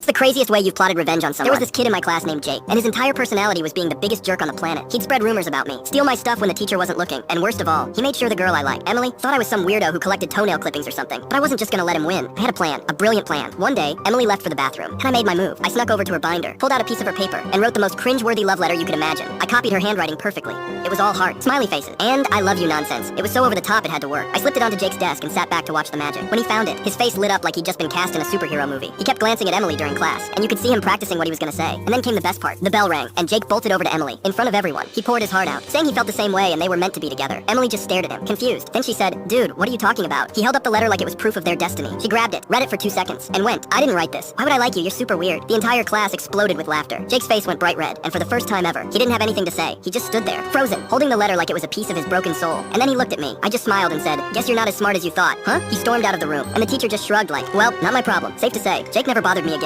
It's the craziest way you've plotted revenge on someone. There was this kid in my class named Jake, and his entire personality was being the biggest jerk on the planet. He'd spread rumors about me, steal my stuff when the teacher wasn't looking, and worst of all, he made sure the girl I liked, Emily, thought I was some weirdo who collected toenail clippings or something. But I wasn't just gonna let him win. I had a plan, a brilliant plan. One day, Emily left for the bathroom, and I made my move. I snuck over to her binder, pulled out a piece of her paper, and wrote the most cringe-worthy love letter you could imagine. I copied her handwriting perfectly. It was all heart, smiley faces, and I love you nonsense. It was so over the top it had to work. I slipped it onto Jake's desk and sat back to watch the magic. When he found it, his face lit up like he'd just been cast in a superhero movie. He kept glancing at Emily during class, and you could see him practicing what he was gonna say. And then came the best part. The bell rang, and Jake bolted over to Emily, in front of everyone. He poured his heart out, saying he felt the same way and they were meant to be together. Emily just stared at him, confused. Then she said, "Dude, what are you talking about?" He held up the letter like it was proof of their destiny. She grabbed it, read it for 2 seconds, and went, "I didn't write this. Why would I like you? You're super weird." The entire class exploded with laughter. Jake's face went bright red, and for the first time ever, he didn't have anything to say. He just stood there, frozen, holding the letter like it was a piece of his broken soul. And then he looked at me. I just smiled and said, "Guess you're not as smart as you thought, huh?" He stormed out of the room, and the teacher just shrugged like, "Well, not my problem." Safe to say, Jake never bothered me again.